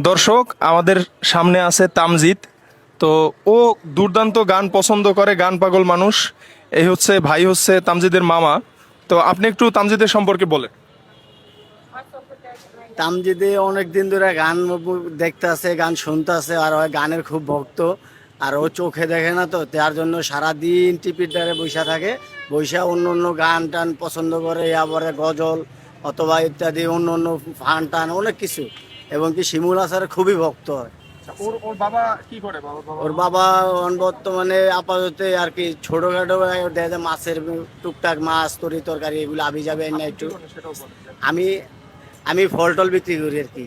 দর্শক, আমাদের সামনে আছে তামজিৎ। তো ও দুর্দান্ত গান পছন্দ করে, গান পাগল মানুষ। এই হচ্ছে ভাই, হচ্ছে তামজিদের মামা। তো আপনি একটু তামজিদের সম্পর্কে বলেন। তামজিদে অনেক দিন ধরে গান দেখতে আছে, গান শুনতে আছে, আর ওই গানের খুব ভক্ত। আর ও চোখে দেখে না, তো তার জন্য সারাদিন টিপির দ্বারে বৈশা থাকে। বৈশা অন্য অন্য গান টান পছন্দ করে, আবার গজল অথবা ইত্যাদি অন্য অন্য ফান টান অনেক কিছু। এবং কি শিমুল আসার খুবই ভক্ত হয়। ওর ওর বাবা কি করে? ওর বাবা বর্তমানে আপাতত আর কি ছোটখাটো দেখা যায় মাছের টুকটাক মাছ তরি তরকারি এগুলো আবি যাবে না একটু। আমি আমি ফল টল বিক্রি করি আর কি।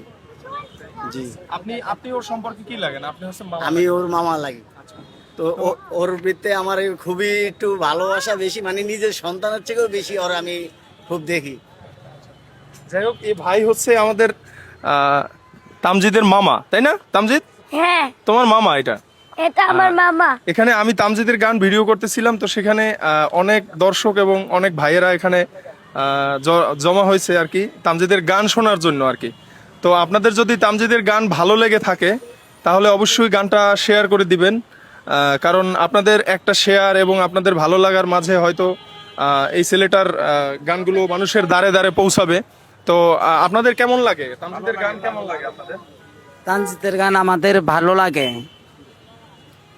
জি, আপনি আপনি ওর সম্পর্কে কি লাগেন? আপনি হচ্ছেন মামা। আমি ওর মামা লাগি। আচ্ছা। তো ওর ভিত্তে আমার খুবই একটু ভালোবাসা বেশি, মানে নিজের সন্তানের থেকেও বেশি ওর আমি খুব দেখি। যাই হোক, এই ভাই হচ্ছে আমাদের তামজিদের মামা, তাই না তামজিদ? হ্যাঁ, তোমার মামা এটা। এটা আমার মামা। এখানে আমি তামজিদের গান ভিডিও করতেছিলাম, তো সেখানে অনেক দর্শক এবং অনেক ভাইয়েরা এখানে জমা হয়েছে আর কি, তামজিদের গান শোনার জন্য আর কি। তো আপনাদের যদি তামজিদের গান ভালো লেগে থাকে, তাহলে অবশ্যই গানটা শেয়ার করে দিবেন। কারণ আপনাদের একটা শেয়ার এবং আপনাদের ভালো লাগার মাঝে হয়তো এই ছেলেটার গানগুলো মানুষের দ্বারে দ্বারে পৌঁছাবে। তো আপনাদের কেমন লাগে তামজিদের গান? কেমন লাগে আপনাদের? তানজিতের গান আমাদের ভালো লাগে।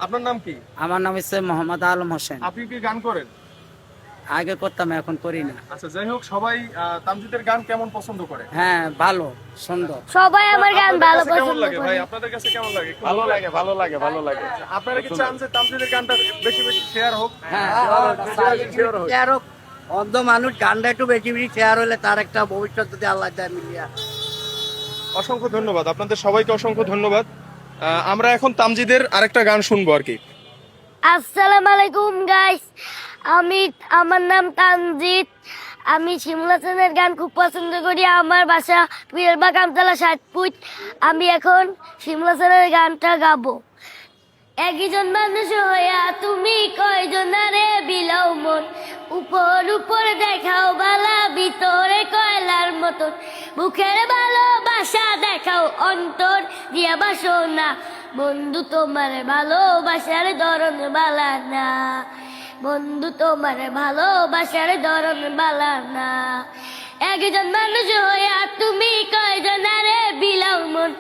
আপনার নাম কি? আমার নাম হচ্ছে মোহাম্মদ আলম হোসেন। আপনি কি গান করেন? আগে করতাম, এখন করি না। আচ্ছা, যাই হোক, সবাই তামজিদের গান কেমন পছন্দ করে? হ্যাঁ, ভালো, সুন্দর। সবাই আমার গান আপনাদের ভালো কাছে কেমন পছন্দ লাগে ভাই? করে। আপনাদের কাছে কেমন লাগে? ভালো লাগে, ভালো লাগে, ভালো লাগে। আপনারা কি চান যে তামজিদের গানটা বেশি বেশি শেয়ার হোক? হ্যাঁ, অন্ধ মানুষ গানটা একটু বেশি বেশি শেয়ার হলে তার একটা ভবিষ্যৎ যদি আল্লাহ দেয় মিলিয়া। অসংখ্য ধন্যবাদ আপনাদের সবাইকে, অসংখ্য ধন্যবাদ। আমরা এখন তামজিদের আরেকটা গান শুনবো আর কি। আসসালামু আলাইকুম গাইস, আমার নাম তানজিৎ। আমি শিমুল হাসানের গান খুব পছন্দ করি। আমার বাসা পীরবাগ আমতলা 60 ফুট। আমি এখন শিমুল হাসানের গানটা গাবো। একজন মানুষ হইয়া তুমি কয়জনারে বিলাও মন, উপর উপর দেখাও বালা, ভিতরে কয়লার মতন, বুকের ভালোবাসা দেখাও, অন্তর দিয়া বাসো না। বন্ধু তোমার ভালোবাসার ধরন বালা না, বন্ধু তোমার ভালোবাসার ধরন বালা না। একজন মানুষ হইয়া তুমি কয়জনারে বিলাও মন,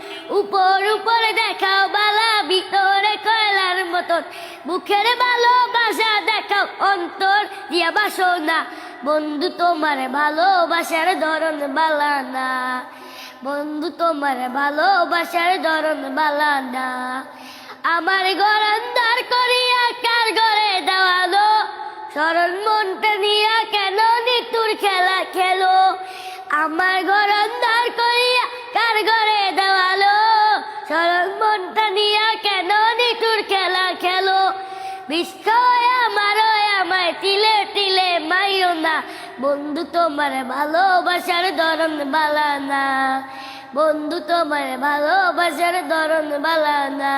উপর উপর দেখাও বালা, ভিতরে কয়লার মতন, বুকের ভালোবাসা দেখাও, অন্তর দিয়া বাসো না। বন্ধু তোমার ভালোবাসার ধরন বালা না, বন্ধু তোমার ভালোবাসার ধরন বালা না। আমার ঘর অন্ধার করিয়া কার ঘরে দেওয়ালো, সরল মনটা নিয়া কেন নিতুর খেলা খেলো। আমার ঘর অন্ধার করিয়া কার ঘরে দেওয়ালো, সরল মনটা নিয়া কেন নিতুর খেলা খেলো। বিষয় আমায় তিলে তিলে মাইও না, বন্ধু তোমার ভালোবাসার ধরন বালা না, বন্ধু তোমার ভালোবাসার ধরন বালা না।